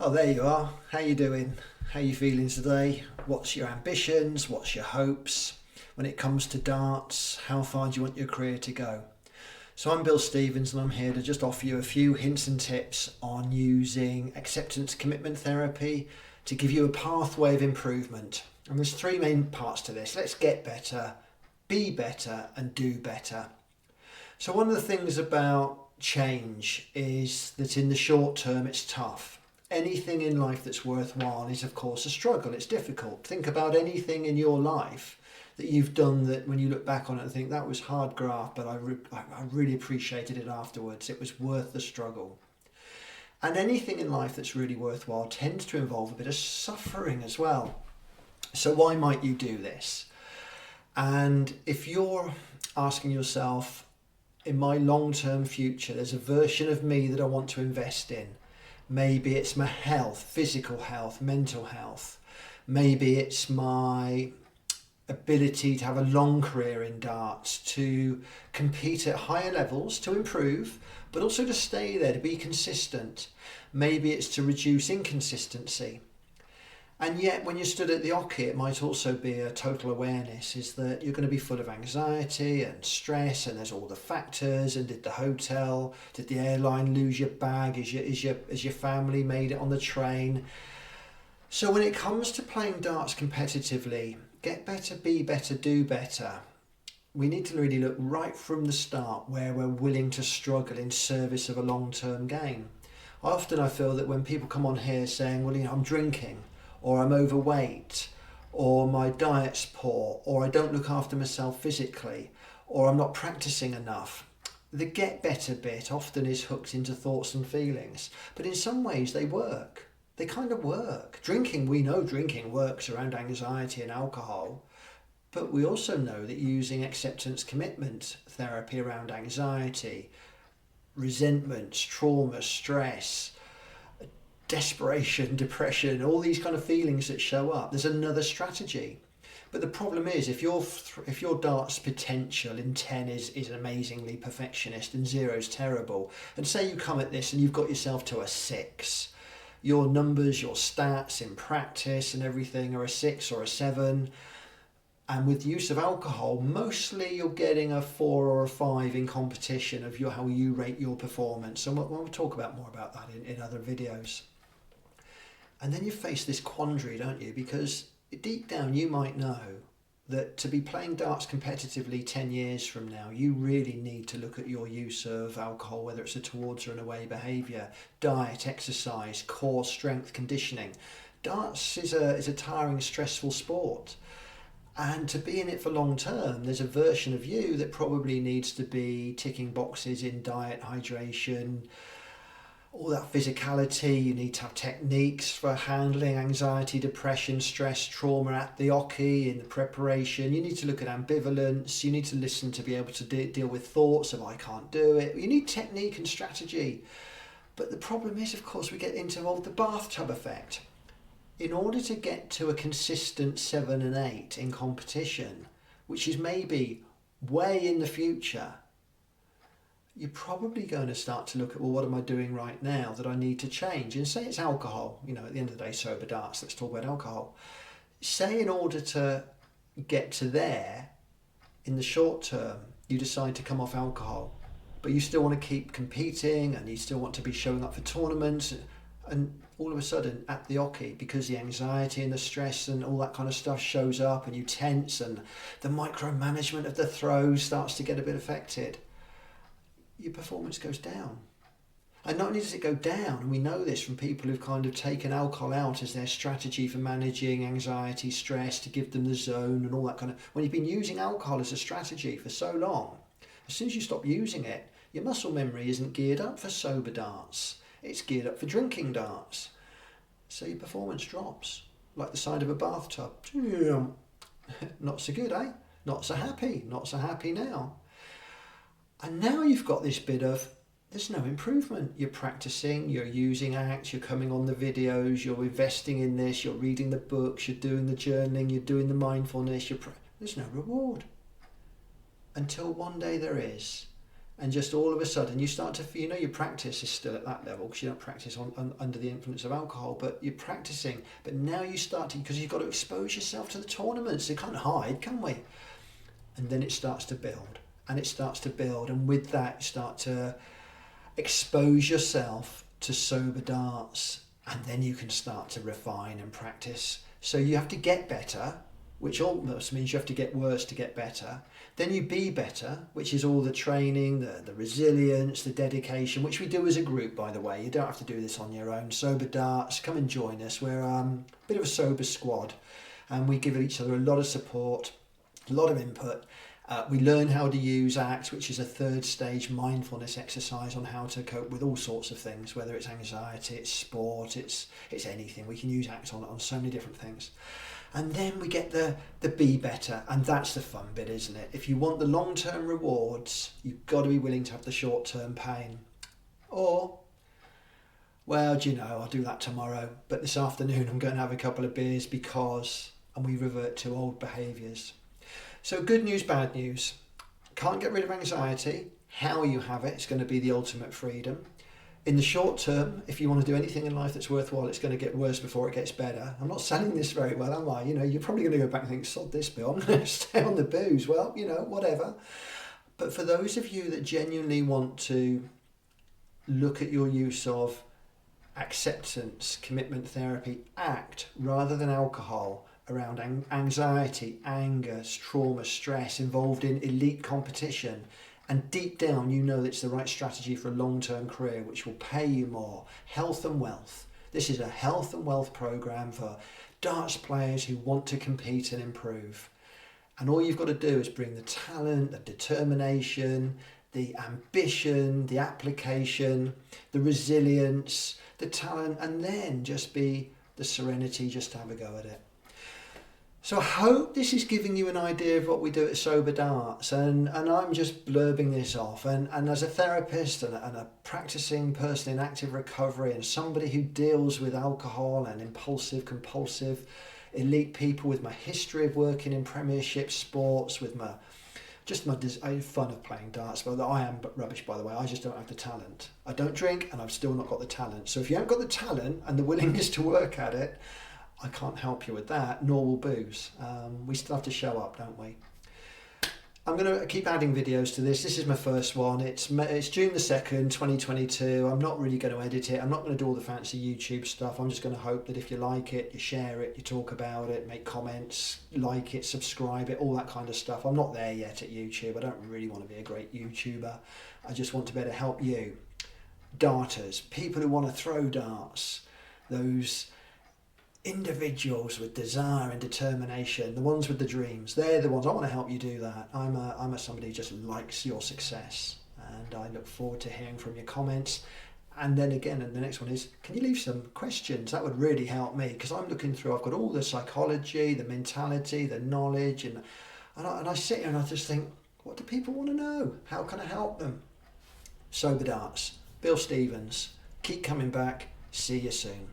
Oh, there you are. How you doing? How you feeling today? What's your ambitions? What's your hopes? When it comes to darts, how far do you want your career to go? So I'm Bill Stevens and I'm here to just offer you a few hints and tips on using acceptance commitment therapy to give you a pathway of improvement. And there's three main parts to this. Let's get better, be better, and do better. So one of the things about change is that in the short term it's tough. Anything in life that's worthwhile is of course a struggle. It's difficult. Think about anything in your life that you've done that when you look back on it and think that was hard graft, but I really appreciated it afterwards. It was worth the struggle. And anything in life that's really worthwhile tends to involve a bit of suffering as well. So why might you do this? And if you're asking yourself, in my long-term future, there's a version of me that I want to invest in. Maybe it's my health, physical health, mental health. Maybe it's my ability to have a long career in darts, to compete at higher levels, to improve, but also to stay there, to be consistent. Maybe it's to reduce inconsistency. And yet when you stood at the oche, it might also be a total awareness is that you're going to be full of anxiety and stress, and there's all the factors. And did the airline lose your bag? Is your family made it on the train? So when it comes to playing darts competitively, get better, be better, do better. We need to really look right from the start where we're willing to struggle in service of a long-term gain. Often I feel that when people come on here saying, well, I'm drinking, or I'm overweight, or my diet's poor, or I don't look after myself physically, or I'm not practicing enough. The get better bit often is hooked into thoughts and feelings, but in some ways they work. They kind of work. Drinking, we know drinking works around anxiety and alcohol, but we also know that using acceptance commitment therapy around anxiety, resentments, trauma, stress, desperation, depression, all these kind of feelings that show up, there's another strategy. But the problem is if your darts potential in 10 is amazingly perfectionist and 0 is terrible, and say you come at this and you've got yourself to a 6, your numbers, your stats in practice and everything are a 6 or a 7, and with use of alcohol mostly you're getting a 4 or a 5 in competition of how you rate your performance, and we'll talk about more about that in other videos. And then you face this quandary, don't you? Because deep down you might know that to be playing darts competitively 10 years from now, you really need to look at your use of alcohol, whether it's a towards or an away behaviour, diet, exercise, core strength, conditioning. Darts is a tiring, stressful sport. And to be in it for long term, there's a version of you that probably needs to be ticking boxes in diet, hydration, all that physicality. You need to have techniques for handling anxiety, depression, stress, trauma at the oche, in the preparation. You need to look at ambivalence. You need to listen to be able to deal with thoughts of I can't do it. You need technique and strategy. But the problem is, of course, we get into the bathtub effect. In order to get to a consistent 7 and 8 in competition, which is maybe way in the future, you're probably going to start to look at, well, what am I doing right now that I need to change? And say it's alcohol, at the end of the day, sober darts, let's talk about alcohol. Say in order to get to there, in the short term, you decide to come off alcohol, but you still want to keep competing and you still want to be showing up for tournaments, and all of a sudden at the oche, because the anxiety and the stress and all that kind of stuff shows up and you tense and the micromanagement of the throws starts to get a bit affected, your performance goes down. And not only does it go down, and we know this from people who've kind of taken alcohol out as their strategy for managing anxiety, stress, to give them the zone and all that kind of, when you've been using alcohol as a strategy for so long, as soon as you stop using it, your muscle memory isn't geared up for sober darts. It's geared up for drinking darts. So your performance drops, like the side of a bathtub. Not so good, eh? Not so happy now. And now you've got this bit of, there's no improvement. You're practicing, you're using acts, you're coming on the videos, you're investing in this, you're reading the books, you're doing the journaling, you're doing the mindfulness, there's no reward. Until one day there is. And just all of a sudden you start to, your practice is still at that level because you don't practice under the influence of alcohol, but you're practicing. But now you start to, because you've got to expose yourself to the tournaments. You can't hide, can we? And then it starts to build, and it starts to build. And with that, you start to expose yourself to sober darts, and then you can start to refine and practice. So you have to get better, which almost means you have to get worse to get better. Then you be better, which is all the training, the resilience, the dedication, which we do as a group, by the way. You don't have to do this on your own. Sober Darts, come and join us. We're a bit of a sober squad, and we give each other a lot of support, a lot of input. We learn how to use ACT, which is a third stage mindfulness exercise on how to cope with all sorts of things, whether it's anxiety, it's sport, it's anything. We can use ACT on so many different things. And then we get the be better, and that's the fun bit, isn't it? If you want the long-term rewards, you've got to be willing to have the short-term pain. Or, well, I'll do that tomorrow, but this afternoon I'm going to have a couple of beers because, and we revert to old behaviours. So good news, bad news. Can't get rid of anxiety. How you have it is going to be the ultimate freedom. In the short term, if you want to do anything in life that's worthwhile, it's going to get worse before it gets better. I'm not selling this very well, am I? You're probably going to go back and think, sod this, Bill, I'm going to stay on the booze. Well, whatever. But for those of you that genuinely want to look at your use of acceptance, commitment therapy, ACT, rather than alcohol, around anxiety, anger, trauma, stress, involved in elite competition, and deep down you know it's the right strategy for a long-term career which will pay you more. Health and wealth. This is a health and wealth program for darts players who want to compete and improve. And all you've got to do is bring the talent, the determination, the ambition, the application, the resilience, the talent, and then just be the serenity just to have a go at it. So I hope this is giving you an idea of what we do at Sober Darts, and I'm just blurbing this off. And as a therapist and a practicing person in active recovery and somebody who deals with alcohol and impulsive, compulsive, elite people, with my history of working in premiership sports, with my fun of playing darts, but I am rubbish, by the way. I just don't have the talent. I don't drink and I've still not got the talent. So if you haven't got the talent and the willingness to work at it, I can't help you with that, nor will booze. We still have to show up, don't we? I'm going to keep adding videos to this. This is my first one. It's June the 2nd, 2022. I'm not really going to edit it. I'm not going to do all the fancy YouTube stuff. I'm just going to hope that if you like it, you share it, you talk about it, make comments, like it, subscribe it, all that kind of stuff. I'm not there yet at YouTube. I don't really want to be a great YouTuber. I just want to be able to help you, darters, people who want to throw darts, those individuals with desire and determination, the ones with the dreams. They're the ones. I want to help you do that. I'm somebody who just likes your success, and I look forward to hearing from your comments. And then again, and the next one is, can you leave some questions? That would really help me, because I'm looking through, I've got all the psychology, the mentality, the knowledge, and I sit here and I just think, what do people want to know? How can I help them? Sober Darts, Bill Stevens. Keep coming back. See you soon.